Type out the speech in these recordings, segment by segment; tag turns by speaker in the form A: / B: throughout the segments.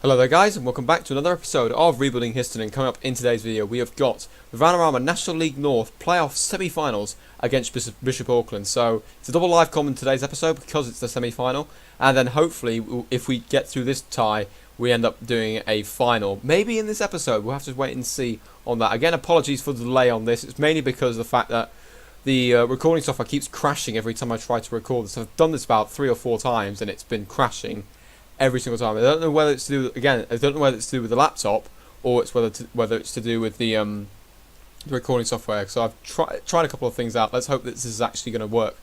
A: Hello there guys, and welcome back to another episode of Rebuilding Histon. And coming up in today's video we have got the Vanarama National League North playoff semi-finals against Bishop Auckland. So it's a double live com in today's episode because it's the semi-final, and then hopefully if we get through this tie we end up doing a final. Maybe in this episode, we'll have to wait and see on that. Again, apologies for the delay on this. It's mainly because of the fact that the recording software keeps crashing every time I try to record this. I've done this about 3 or 4 times and it's been crashing every single time. I don't know whether it's to do with, again, I don't know whether it's to do with the laptop or it's whether it's to do with the recording software. So I've tried a couple of things out. Let's hope that this is actually going to work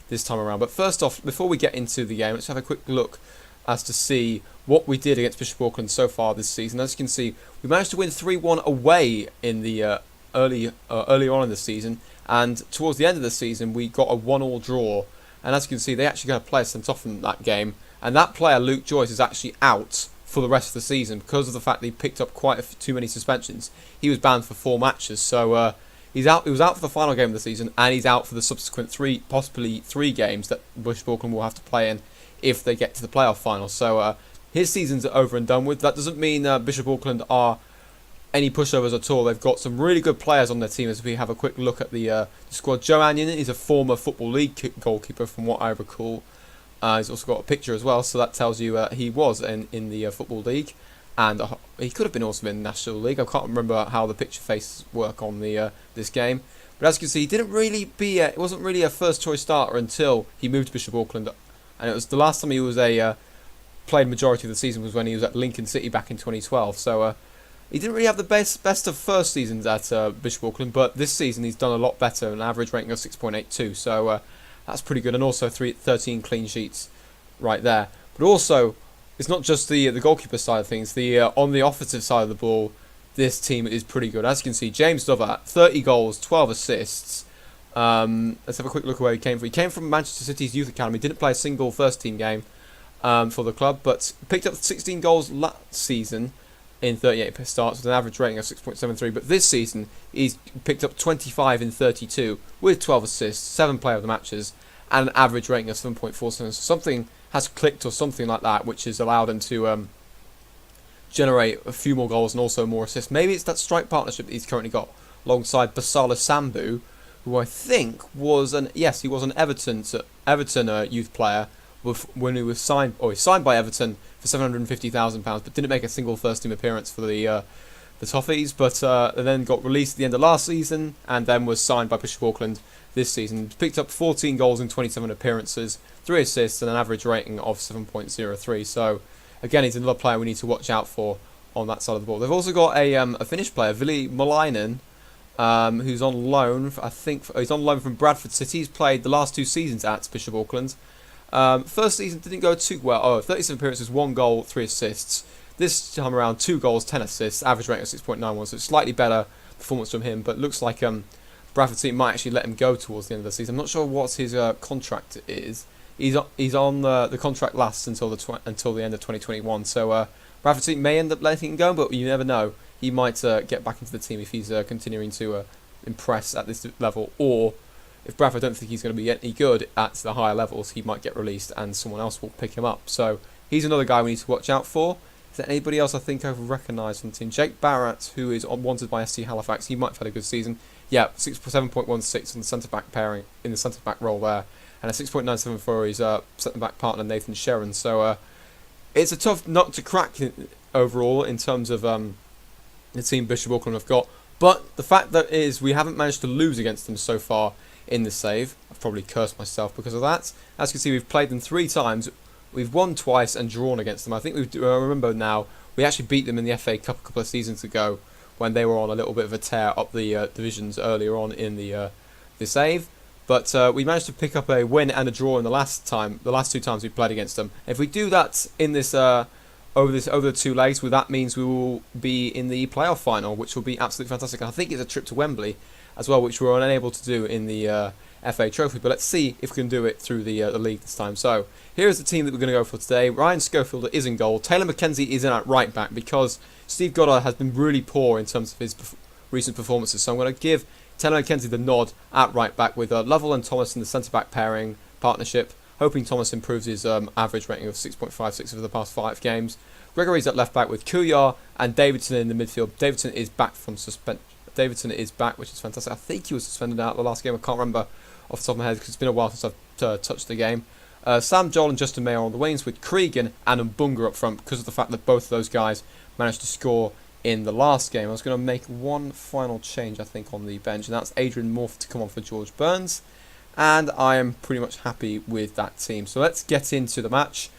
A: this time around. But first off, before we get into the game, let's have a quick look as to see what we did against Bishop Auckland so far this season. As you can see, we managed to win 3-1 away in the early on in the season, and towards the end of the season we got a 1-1 draw. And as you can see, they actually got a player sent off in that game. And that player, Luke Joyce, is actually out for the rest of the season because of the fact that he picked up quite too many suspensions. He was banned for 4 matches, so he's out. He was out for the final game of the season, and he's out for the subsequent possibly three games that Bishop Auckland will have to play in if they get to the playoff final. So his season's over and done with. That doesn't mean Bishop Auckland are any pushovers at all. They've got some really good players on their team. As we have a quick look at the squad, Joe Anion is a former Football League goalkeeper, from what I recall. He's also got a picture as well, so that tells you he was in the Football League, and he could have been also in the National League. I can't remember how the picture faces work on the this game, but as you can see, he didn't really it wasn't really a first choice starter until he moved to Bishop Auckland, and it was the last time he was played majority of the season was when he was at Lincoln City back in 2012. So he didn't really have the best of first seasons at Bishop Auckland, but this season he's done a lot better, an average rating of 6.82. So. That's pretty good, and also 13 clean sheets right there. But also, it's not just the goalkeeper side of things. On the offensive side of the ball, this team is pretty good. As you can see, James Dover, 30 goals, 12 assists. Let's have a quick look at where he came from. He came from Manchester City's youth academy. Didn't play a single first-team game for the club, but picked up 16 goals last season in 38 starts with an average rating of 6.73. But this season, he's picked up 25 in 32 with 12 assists, 7 player of the matches, and an average rating of 7.47. So something has clicked or something like that, which has allowed him to generate a few more goals and also more assists. Maybe it's that strike partnership that he's currently got alongside Basala Sambu, who I think was he was an Everton youth player when he was signed, or he signed by Everton for £750,000, but didn't make a single first-team appearance for the Toffees. But then got released at the end of last season, and then was signed by Bishop Auckland this season. Picked up 14 goals in 27 appearances, 3 assists, and an average rating of 7.03. So again, he's another player we need to watch out for on that side of the ball. They've also got a Finnish player, Ville Malainen, who's on loan. He's on loan from Bradford City. He's played the last 2 seasons at Bishop Auckland. First season didn't go too well. 37 appearances, 1 goal, 3 assists. This time around, 2 goals, 10 assists, average rating of 6.91. So it's slightly better performance from him, but looks like Bradford City might actually let him go towards the end of the season. I'm not sure what his contract is. He's on the contract lasts until the end of 2021. So Bradford City may end up letting him go, but you never know. He might get back into the team if he's continuing to impress at this level, or if Bradford don't think he's going to be any good at the higher levels, he might get released and someone else will pick him up. So he's another guy we need to watch out for. Is there anybody else I think I've recognised from the team? Jake Barrett, who is wanted by SC Halifax, he might have had a good season. Yeah, 7.16 on the centre-back pairing, in the centre-back role there, and a 6.97 for his centre-back partner, Nathan Sheron. So it's a tough nut to crack overall in terms of the team Bishop Auckland have got. But the fact that is we haven't managed to lose against them so far in the save. I've probably cursed myself because of that. As you can see, we've played them 3 times. We've won twice and drawn against them. I think I remember now, we actually beat them in the FA Cup a couple of seasons ago when they were on a little bit of a tear up the divisions earlier on in the save. But we managed to pick up a win and a draw in the last 2 times we played against them. If we do that in this over the 2 legs, well, that means we will be in the playoff final, which will be absolutely fantastic. And I think it's a trip to Wembley as well, which we were unable to do in the FA Trophy. But let's see if we can do it through the league this time. So here's the team that we're going to go for today. Ryan Schofield is in goal. Taylor McKenzie is in at right back because Steve Goddard has been really poor in terms of his recent performances. So I'm going to give Taylor McKenzie the nod at right back with Lovell and Thomas in the centre back pairing partnership. Hoping Thomas improves his average rating of 6.56 over the past 5 games. Gregory's at left back with Kuyar and Davidson in the midfield. Davidson is back from suspension. Davidson is back, which is fantastic. I think he was suspended out of the last game. I can't remember off the top of my head because it's been a while since I've touched the game. Sam, Joel and Justin Mayer on the wings with Cregan and Mbunga up front because of the fact that both of those guys managed to score in the last game. I was going to make one final change, I think, on the bench, and that's Adrian Morph to come on for George Burns. And I am pretty much happy with that team. So let's get into the match.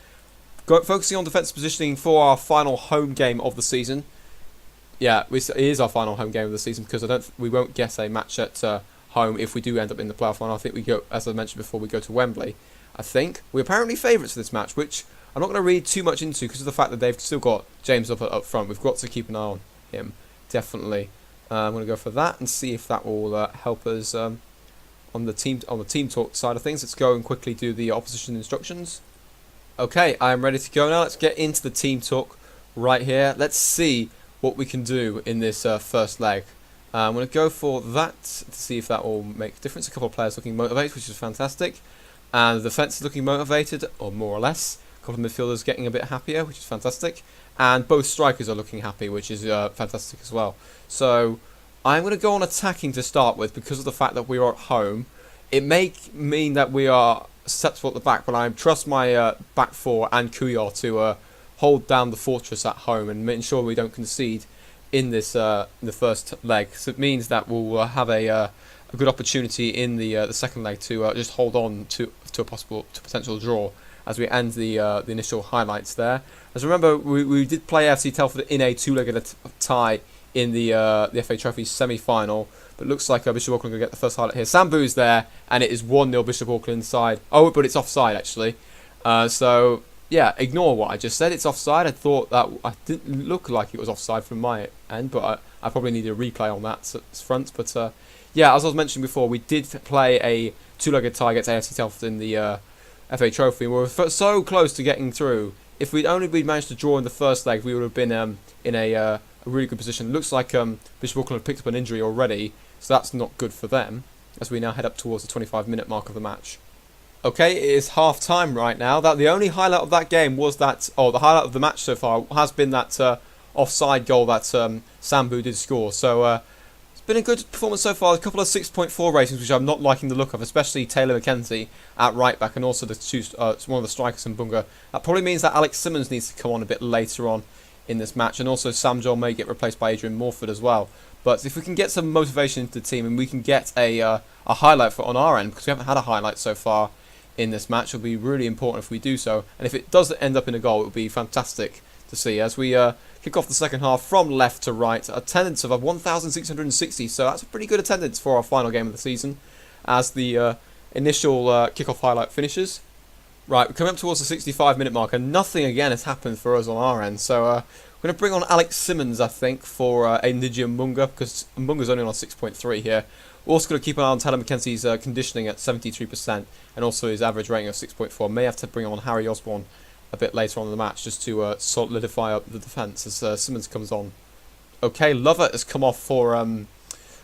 A: Focusing on defensive positioning for our final home game of the season. Yeah, it is our final home game of the season because we won't get a match at home if we do end up in the playoff final. I think we go, as I mentioned before, we go to Wembley. I think we're apparently favourites for this match, which I'm not going to read too much into because of the fact that they've still got James up front. We've got to keep an eye on him, definitely. I'm going to go for that and see if that will help us on the team talk side of things. Let's go and quickly do the opposition instructions. Okay, I'm ready to go now. Let's get into the team talk right here. Let's see what we can do in this first leg. I'm going to go for that to see if that will make a difference. A couple of players looking motivated, which is fantastic. And the defence is looking motivated, or more or less. A couple of midfielders getting a bit happier, which is fantastic. And both strikers are looking happy, which is fantastic as well. So I'm going to go on attacking to start with because of the fact that we are at home. It may mean that we are susceptible at the back, but I trust my back four and Kuyar to hold down the fortress at home and ensure we don't concede in this in the first leg. So it means that we'll have a good opportunity in the second leg to just hold on to a potential draw as we end the initial highlights there. As remember, we did play FC Telford in a two-legged tie in the FA Trophy semi-final, but looks like Bishop Auckland going to get the first highlight here. Sambu's there, and it is 1-0 Bishop Auckland side. Oh, but it's offside actually. So yeah, ignore what I just said. It's offside. I thought that I didn't look like it was offside from my end, but I probably need a replay on that front. But yeah, as I was mentioning before, we did play a two-legged tie against AFC Telford in the FA Trophy. We were so close to getting through. If we'd managed to draw in the first leg, we would have been in a really good position. It looks like Bishop Auckland have picked up an injury already, so that's not good for them as we now head up towards the 25-minute mark of the match. Okay, it is half-time right now. The only highlight of that game was that, the highlight of the match so far has been that offside goal that Sambu did score. So it's been a good performance so far. A couple of 6.4 ratings, which I'm not liking the look of, especially Taylor McKenzie at right back and also one of the strikers in Bunga. That probably means that Alex Simmons needs to come on a bit later on in this match, and also Sam Joel may get replaced by Adrian Morford as well. But if we can get some motivation into the team and we can get a highlight on our end, because we haven't had a highlight so far in this match, it'll be really important if we do so. And if it does end up in a goal, it will be fantastic to see as we kick off the second half from left to right. Attendance of 1,660, so that's a pretty good attendance for our final game of the season as the initial kick-off highlight finishes. Right, we're coming up towards the 65-minute mark, and nothing again has happened for us on our end. So we're going to bring on Alex Simmons, I think, for Ndidi Mbunga, because Mbunga's only on 6.3 here. We're also going to keep an eye on Taylor McKenzie's conditioning at 73%, and also his average rating of 6.4. May have to bring on Harry Osborne a bit later on in the match just to solidify up the defence as Simmons comes on. Okay, Lovett has come off for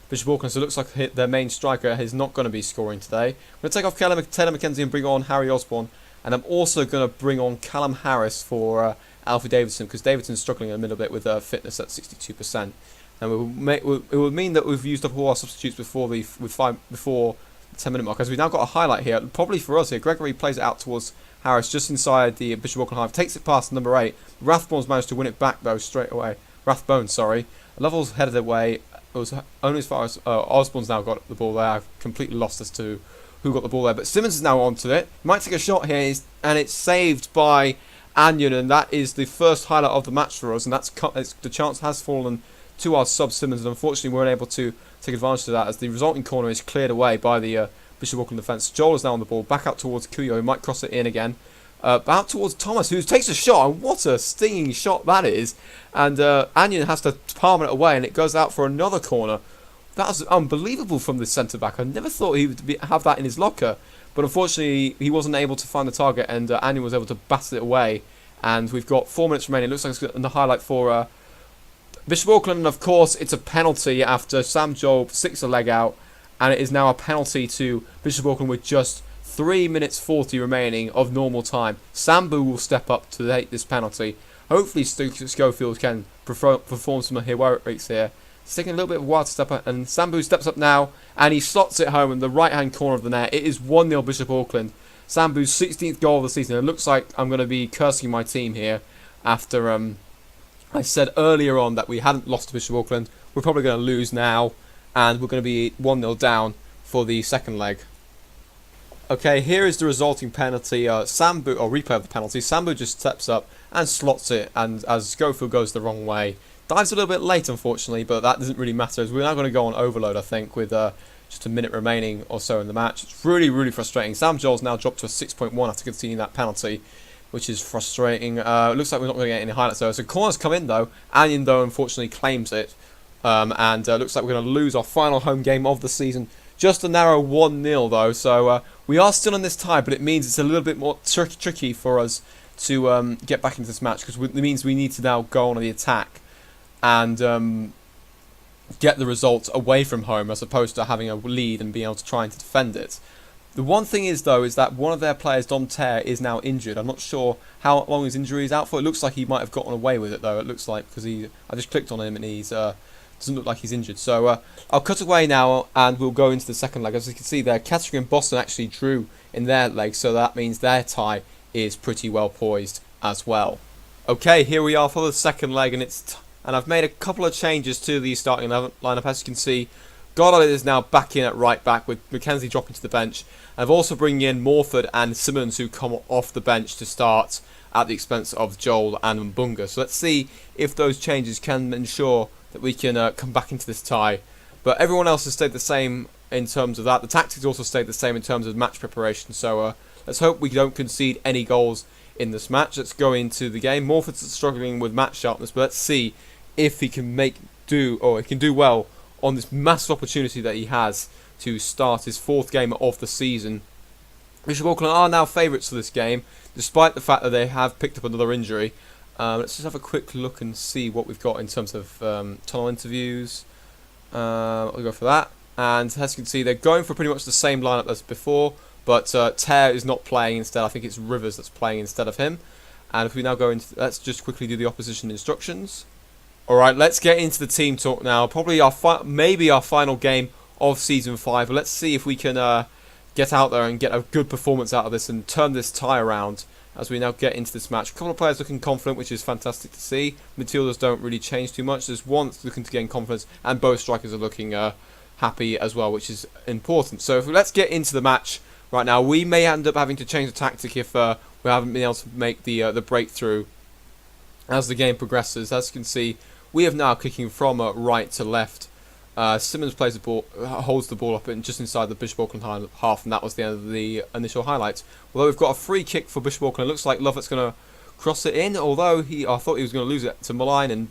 A: Bishop Auckland, so it looks like their main striker is not going to be scoring today. I'm going to take off Taylor McKenzie and bring on Harry Osborne. And I'm also going to bring on Callum Harris for Alfie Davidson, because Davidson's struggling a little bit with fitness at 62%. And it will mean that we've used up all our substitutes before the 10-minute mark. As we've now got a highlight here, probably for us here. Gregory plays it out towards Harris just inside the Bishop Auckland half. Takes it past number 8. Rathbone's managed to win it back though straight away. Rathbone, sorry. Lovell's headed away. It was only as far as Osborne's now got the ball there. I've completely lost as to who got the ball there, but Simmons is now onto it. He might take a shot here, and it's saved by Anion, and that is the first highlight of the match for us, and the chance has fallen to our sub Simmons, and unfortunately we weren't able to take advantage of that as the resulting corner is cleared away by the Bishop Auckland defence. Joel is now on the ball, back out towards Kuyo, who might cross it in again. Out towards Thomas, who takes a shot, and what a stinging shot that is, and Anion has to palm it away, and it goes out for another corner. That was unbelievable from the centre-back. I never thought he would have that in his locker. But unfortunately, he wasn't able to find the target, and Anion was able to bat it away. And we've got 4 minutes remaining. It looks like it's the highlight for Bishop Auckland. And of course, it's a penalty after Sam Joel sticks a leg out. And it is now a penalty to Bishop Auckland with just 3 minutes 40 remaining of normal time. Sambu will step up to take this penalty. hopefully Schofield can perform some heroics here. He's taking a little bit of a while to step up, and Sambu steps up now, and he slots it home in the right-hand corner of the net. It is 1-0 Bishop Auckland. Sambu's 16th goal of the season. It looks like I'm going to be cursing my team here after I said earlier on that we hadn't lost to Bishop Auckland. We're probably going to lose now, and we're going to be 1-0 down for the second leg. Okay, here is the resulting penalty. Sambu, or replay of the penalty. Sambu just steps up and slots it, and as Schofield goes the wrong way. Dives a little bit late, unfortunately, but that doesn't really matter, as we're now going to go on overload, I think, with just a minute remaining or so in the match. It's really, really frustrating. Sam Joel's now dropped to a 6.1 after conceding that penalty, which is frustrating. Looks like we're not going to get any highlights, though. So corners come in, though. Anion, though, unfortunately claims it. And looks like we're going to lose our final home game of the season. Just a narrow 1-0, though. So we are still in this tie, but it means it's a little bit more tricky for us to get back into this match, because it means we need to now go on the attack and get the result away from home, as opposed to having a lead and being able to try and defend it. The one thing is, though, is that one of their players, Dom Ter, is now injured. I'm not sure how long his injury is out for. It looks like he might have gotten away with it, though. It looks like, because I just clicked on him and he's doesn't look like he's injured. So I'll cut away now and we'll go into the second leg. As you can see there, Kettering and Boston actually drew in their leg, so that means their tie is pretty well poised as well. Okay, here we are for the second leg, and I've made a couple of changes to the starting lineup. As you can see, Goddard is now back in at right back, with Mackenzie dropping to the bench. I've also bringing in Morford and Simmons, who come off the bench to start at the expense of Joel and Mbunga. So let's see if those changes can ensure that we can come back into this tie. But everyone else has stayed the same in terms of that. The tactics also stayed the same in terms of match preparation. So let's hope we don't concede any goals in this match. Let's go into the game. Morford's struggling with match sharpness, but let's see if he can do well on this massive opportunity that he has to start his fourth game of the season. Bishop Auckland are now favourites for this game, despite the fact that they have picked up another injury. Let's just have a quick look and see what we've got in terms of tunnel interviews. I'll go for that. And as you can see, they're going for pretty much the same lineup as before, but Ter is not playing instead. I think it's Rivers that's playing instead of him. And if we now go into, let's just quickly do the opposition instructions. Alright, let's get into the team talk now. Probably maybe our final game of Season 5. But let's see if we can get out there and get a good performance out of this and turn this tie around as we now get into this match. A couple of players looking confident, which is fantastic to see. Midfielders don't really change too much. There's one that's looking to gain confidence, and both strikers are looking happy as well, which is important. So let's get into the match right now. We may end up having to change the tactic if we haven't been able to make the breakthrough as the game progresses. As you can see, we have now kicking from right to left. Simmons plays the ball, holds the ball up just inside the Bishop Auckland half, and that was the end of the initial highlights. Although we've got a free kick for Bishop Auckland, it looks like Lovett's going to cross it in. Although I thought he was going to lose it to Malinen,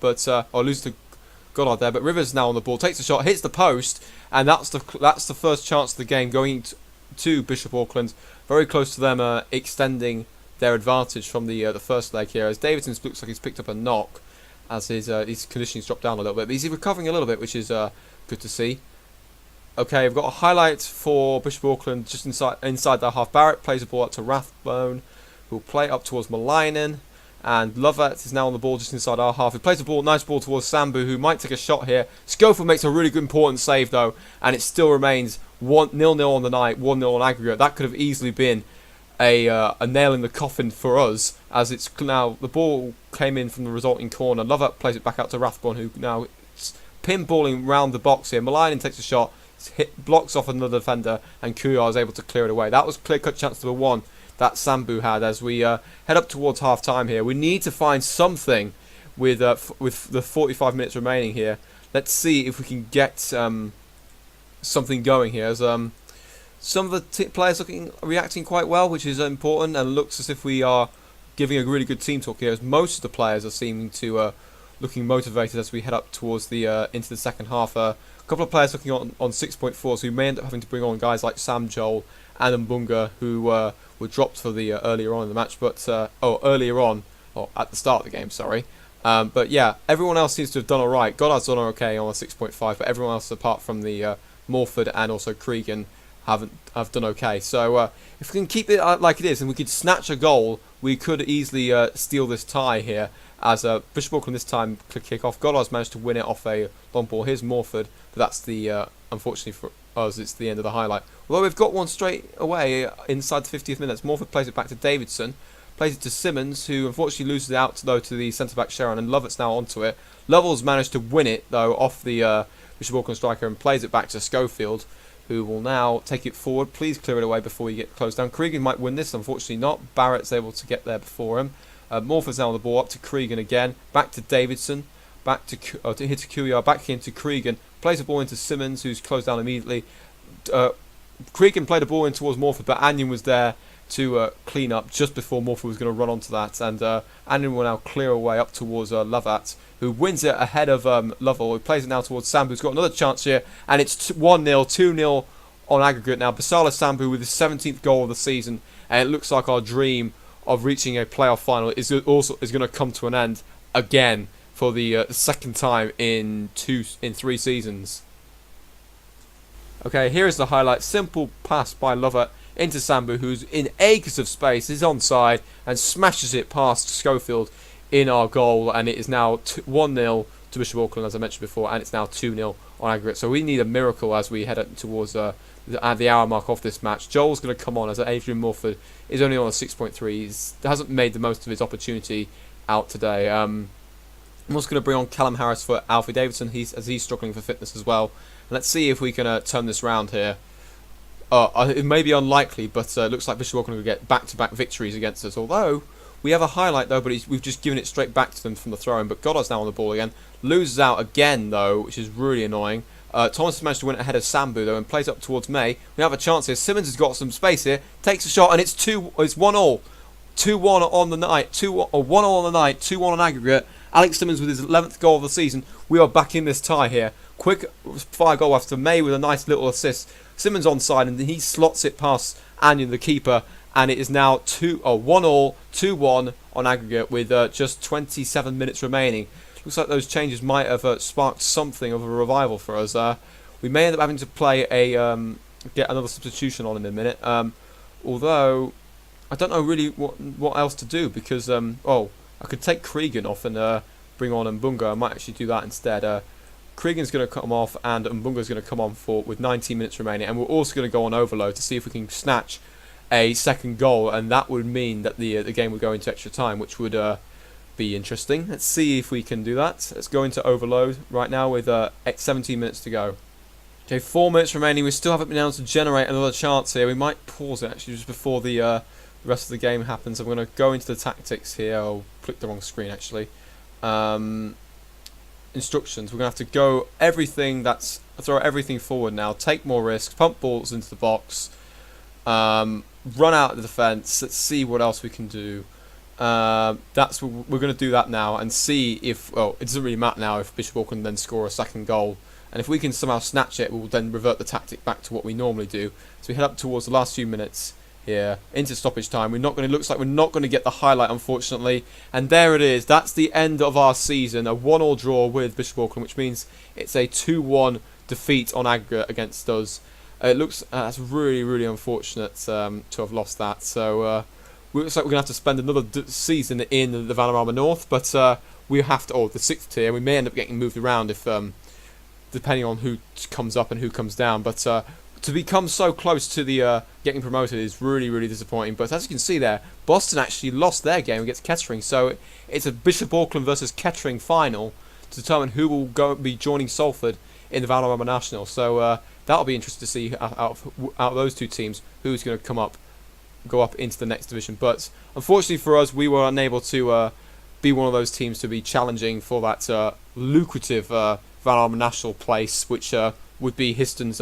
A: or lose it to Goddard there. But Rivers now on the ball, takes a shot, hits the post, and that's the first chance of the game going to Bishop Auckland. Very close to them extending their advantage from the first leg here. As Davidson looks like he's picked up a knock, as his conditioning's dropped down a little bit, but he's recovering a little bit, which is good to see. Okay, we've got a highlight for Bishop Auckland just inside their half. Barrett plays the ball up to Rathbone, who'll play it up towards Malinen, and Lovett is now on the ball just inside our half. He plays the ball, nice ball towards Sambu, who might take a shot here. Schofield makes a really good important save though, and it still remains 0-0 on the night, 1-0 on aggregate. That could have easily been a nail in the coffin for us, as it's now the ball came in from the resulting corner. Lovett plays it back out to Rathbone, who now pinballing round the box here. Malinen takes a shot, blocks off another defender, and Kuyar is able to clear it away. That was clear-cut chance number one that Sambu had. As we head up towards half-time here, we need to find something with the 45 minutes remaining here. Let's see if we can get something going here. As some of the players reacting quite well, which is important, and looks as if we are giving a really good team talk here, as most of the players are seeming to looking motivated as we head up towards the into the second half. A couple of players looking on 6.4, so we may end up having to bring on guys like Sam Joel and Mbunga, who were dropped for the earlier on in the match, but at the start of the game, sorry. But yeah, everyone else seems to have done alright. Goddard's done okay on a 6.5, but everyone else apart from the Morford and also Cregan have done okay. So if we can keep it like it is and we could snatch a goal, we could easily steal this tie here. as Bishop Auckland this time kick off. Goddard's managed to win it off a long ball. Here's Morford, but that's the unfortunately for us, it's the end of the highlight. Although we've got one straight away inside the 50th minute. Morford plays it back to Davidson, plays it to Simmons, who unfortunately loses it out though to the centre back Sharon, and Lovett's now onto it. Lovell's managed to win it though off the Bishop Auckland striker and plays it back to Schofield, who will now take it forward. Please clear it away before we get closed down. Cregan might win this, unfortunately not. Barrett's able to get there before him. Morford's now on the ball, up to Cregan again, back to Davidson, back to Hitakuya, back into Cregan, plays the ball into Simmons, who's closed down immediately. Cregan played the ball in towards Morford, but Anion was there to clean up just before Morford was going to run onto that, and Anion will now clear away up towards Lovat, who wins it ahead of Lovell, who plays it now towards Sambu, who's got another chance here, and it's 1-0, 2-0 on aggregate now. Basala Sambu with his 17th goal of the season, and it looks like our dream of reaching a playoff final is going to come to an end again for the second time in 3 seasons. Okay, here is the highlight. Simple pass by Lovett into Sambu, who's in acres of space, is onside and smashes it past Schofield in our goal, and it is now 1-0 to Bishop Auckland, as I mentioned before, and it's now 2-0 on aggregate. So we need a miracle as we head towards the hour mark of this match. Joel's going to come on as Adrian Morford is only on a 6.3. He hasn't made the most of his opportunity out today. I'm also going to bring on Callum Harris for Alfie Davidson, as he's struggling for fitness as well. And let's see if we can turn this round here. It may be unlikely, but it looks like Bishop Auckland will get back-to-back victories against us. Although we have a highlight though, but we've just given it straight back to them from the throw-in. But Goddard's now on the ball again. Loses out again though, which is really annoying. Thomas has managed to win it ahead of Sambu though, and plays up towards May. We have a chance here. Simmons has got some space here, takes a shot, and it's 1-2-1 on the night. 1-1 on the night. 2-1 on aggregate. Alex Simmons with his 11th goal of the season. We are back in this tie here. Quick fire goal after May with a nice little assist. Simmons onside, and he slots it past Anion, the keeper, and it is now 1-1, 2-1 on aggregate with just 27 minutes remaining. Looks like those changes might have sparked something of a revival for us. We may end up having to play get another substitution on in a minute. Although I don't know really what else to do, because I could take Cregan off and bring on Mbunga. I might actually do that instead. Cregan's going to come off and Mbunga's going to come on with 19 minutes remaining, and we're also going to go on overload to see if we can snatch a second goal, and that would mean that the game would go into extra time, which would be interesting. Let's see if we can do that. Let's go into overload right now with 17 minutes to go. Okay, 4 minutes remaining. We still haven't been able to generate another chance here. We might pause it actually just before the rest of the game happens. I'm going to go into the tactics here. I'll click the wrong screen actually. Instructions. We're going to have to throw everything forward now. Take more risks. Pump balls into the box. Run out the defence. Let's see what else we can do. We're going to do that now and see if it doesn't really matter now if Bishop Auckland then score a second goal, and if we can somehow snatch it, we'll then revert the tactic back to what we normally do. So we head up towards the last few minutes here into stoppage time. Looks like we're not going to get the highlight, unfortunately, and there it is. That's the end of our season, a 1-1 draw with Bishop Auckland, which means it's a 2-1 defeat on aggregate against us. It looks that's really, really unfortunate to have lost that. So it looks like we're going to have to spend another season in the Vanarama North, but we have to, the 6th tier. We may end up getting moved around if depending on who comes up and who comes down. But to become so close to the getting promoted is really, really disappointing. But as you can see there, Boston actually lost their game against Kettering, so it's a Bishop Auckland versus Kettering final to determine who will be joining Salford in the Vanarama National. So that'll be interesting to see out of those two teams who's going to go up into the next division. But unfortunately for us, we were unable to be one of those teams to be challenging for that lucrative Vanarama National place, which would be Histon's.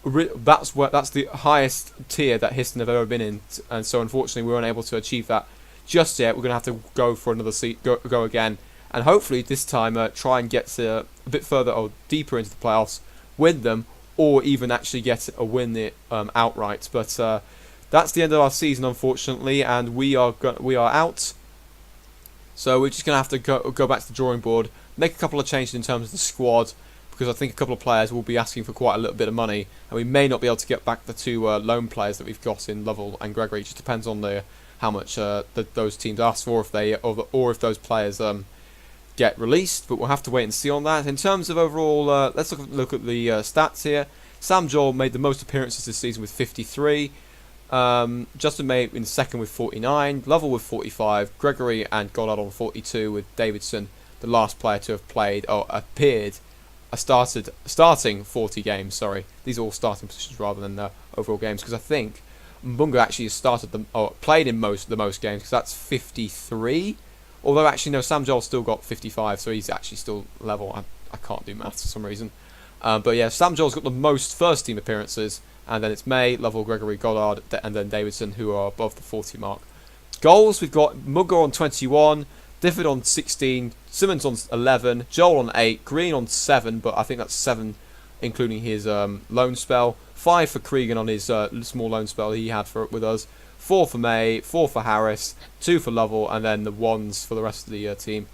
A: That's the highest tier that Histon have ever been in, and so unfortunately we weren't able to achieve that just yet. We're going to have to go for another seat, go again, and hopefully this time try and get a bit further or deeper into the playoffs, win them, or even actually get a win outright. But that's the end of our season, unfortunately, and we are out. So we're just going to have to go back to the drawing board, make a couple of changes in terms of the squad, because I think a couple of players will be asking for quite a little bit of money, and we may not be able to get back the two loan players that we've got in Lovell and Gregory. It just depends on the how much those teams ask for, or if those players get released. But we'll have to wait and see on that. In terms of overall, let's look at the stats here. Sam Joel made the most appearances this season with 53. Justin May in second with 49. Lovell with 45. Gregory and Goddard on 42, with Davidson the last player to have played or appeared. Starting 40 games. Sorry, these are all starting positions rather than overall games, because I think Mbunga actually has played in the most games, because that's 53. Although actually no, Sam Joel still got 55, so he's actually still level. I can't do maths for some reason. But yeah, Sam Joel's got the most first team appearances, and then it's May, Lovell, Gregory, Goddard, and then Davidson, who are above the 40 mark. Goals, we've got Mugger on 21, Difford on 16, Simmons on 11, Joel on 8, Green on 7, but I think that's 7 including his loan spell. 5 for Cregan on his small loan spell he had with us. 4 for May, 4 for Harris, 2 for Lovell, and then the 1s for the rest of the team.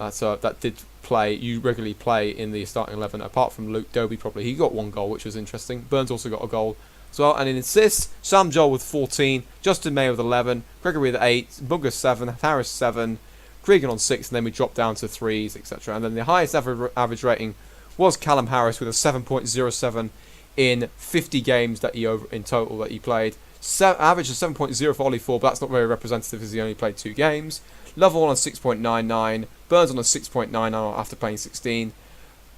A: So that did play. You regularly play in the starting 11, apart from Luke Doby probably. He got 1 goal, which was interesting. Burns also got a goal as well. And in assists, Sam Joel with 14, Justin May with 11, Gregory with 8, Bunga 7, Harris 7, Cregan on 6, and then we dropped down to 3s, etc. And then the highest average rating was Callum Harris with a 7.07 in 50 games that in total that he played. Average of 7.0 for Ollie 4, but that's not very representative as he only played 2 games. Lovell on a 6.99, Burns on a 6.99 after playing 16.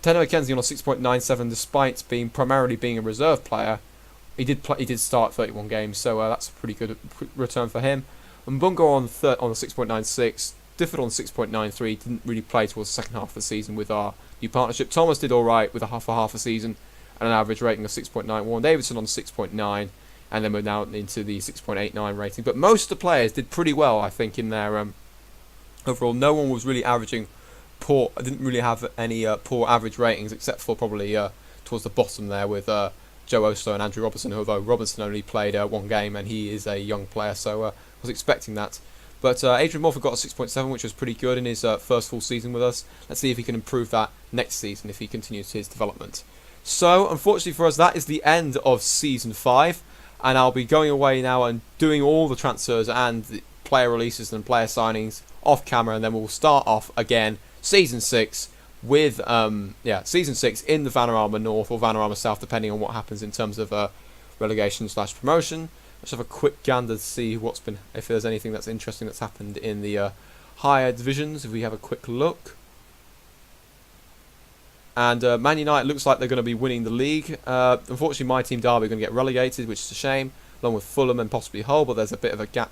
A: Tanner McKenzie on a 6.97, despite primarily being a reserve player. He did start 31 games, so that's a pretty good return for him. And Bunga on a 6.96, Difford on 6.93, didn't really play towards the second half of the season with our new partnership. Thomas did alright with a half a season and an average rating of 6.91. Davidson on 6.9, and then we're now into the 6.89 rating. But most of the players did pretty well, I think, in their overall. No one was really averaging poor. I didn't really have any poor average ratings, except for probably towards the bottom there with Joe Oslo and Andrew Robertson, although Robertson only played 1 game and he is a young player, so I was expecting that. But Adrian Morford got a 6.7, which was pretty good in his first full season with us. Let's see if he can improve that next season if he continues his development. So, unfortunately for us, that is the end of Season 5. And I'll be going away now and doing all the transfers and the player releases and player signings off camera. And then we'll start off again Season 6 with, Season 6 in the Vanarama North or Vanarama South, depending on what happens in terms of relegation/promotion. Let's have a quick gander to see if there's anything that's interesting that's happened in the higher divisions. If we have a quick look. And Man United looks like they're going to be winning the league. Unfortunately, my team Derby are going to get relegated, which is a shame, along with Fulham and possibly Hull, but there's a bit of a gap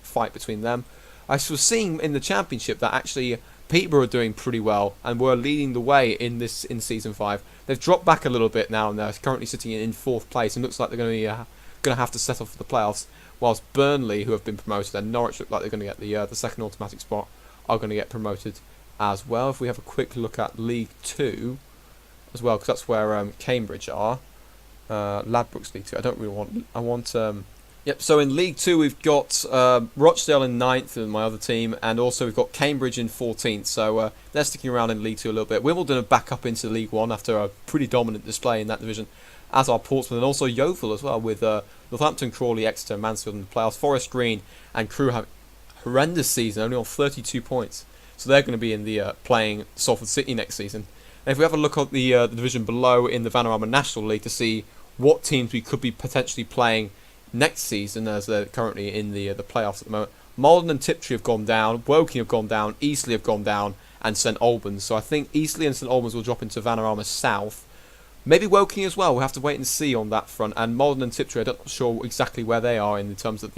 A: fight between them. I was seeing in the Championship that actually Peterborough are doing pretty well and were leading the way in Season 5. They've dropped back a little bit now, and they're currently sitting in 4th place, and looks like they're going to have to settle for the playoffs, whilst Burnley, who have been promoted, and Norwich look like they're going to get the second automatic spot, are going to get promoted as well. If we have a quick look at League 2 as well, because that's where Cambridge are. Ladbrokes League 2. So in League 2 we've got Rochdale in 9th and my other team, and also we've got Cambridge in 14th, so they're sticking around in League 2 a little bit. Wimbledon are back up into League 1 after a pretty dominant display in that division, as are Portsmouth and also Yeovil as well, with Northampton, Crawley, Exeter, Mansfield in the playoffs. Forest Green and Crewe have a horrendous season, only on 32 points. So they're going to be in the playing Salford City next season. And if we have a look at the division below in the Vanarama National League to see what teams we could be potentially playing next season, as they're currently in the playoffs at the moment, Malden and Tiptree have gone down, Woking have gone down, Eastleigh have gone down, and St Albans. So I think Eastleigh and St Albans will drop into Vanarama South. Maybe Woking as well. We'll have to wait and see on that front. And Malden and Tiptree, I'm not sure exactly where they are in terms of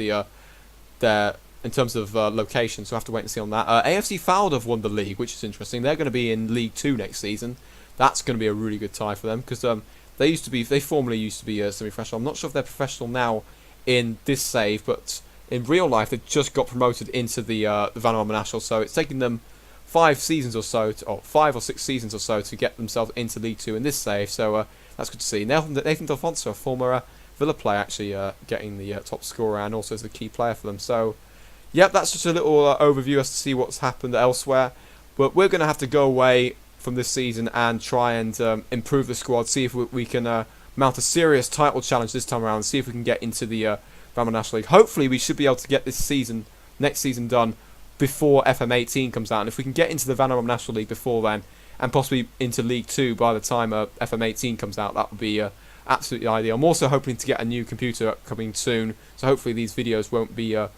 A: location, so I have to wait and see on that. AFC Fylde have won the league, which is interesting. They're going to be in League 2 next season. That's going to be a really good tie for them, because they formerly used to be semi-professional. I'm not sure if they're professional now in this save, but in real life they've just got promoted into the Vanarama National, so it's taken them 5 seasons or so, 5 or 6 seasons or so to get themselves into League 2 in this save, so that's good to see. Nathan Delfonso, a former Villa player, actually getting the top scorer and also as the key player for them. So yep, that's just a little overview as to see what's happened elsewhere. But we're going to have to go away from this season and try and improve the squad, see if we can mount a serious title challenge this time around, see if we can get into the Vanarama National League. Hopefully we should be able to get next season done before FM18 comes out, and if we can get into the Vanarama National League before then, and possibly into League 2 by the time FM18 comes out, that would be absolutely ideal. I'm also hoping to get a new computer coming soon, so hopefully these videos won't be there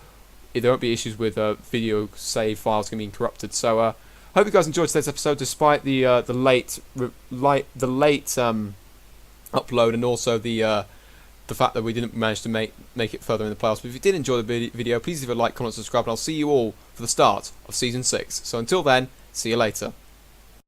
A: won't be issues with video save files being corrupted. So hope you guys enjoyed today's episode, despite the late upload, and also the fact that we didn't manage to make it further in the playoffs. But if you did enjoy the video, please leave a like, comment, subscribe, and I'll see you all for the start of Season 6. So until then, see you later.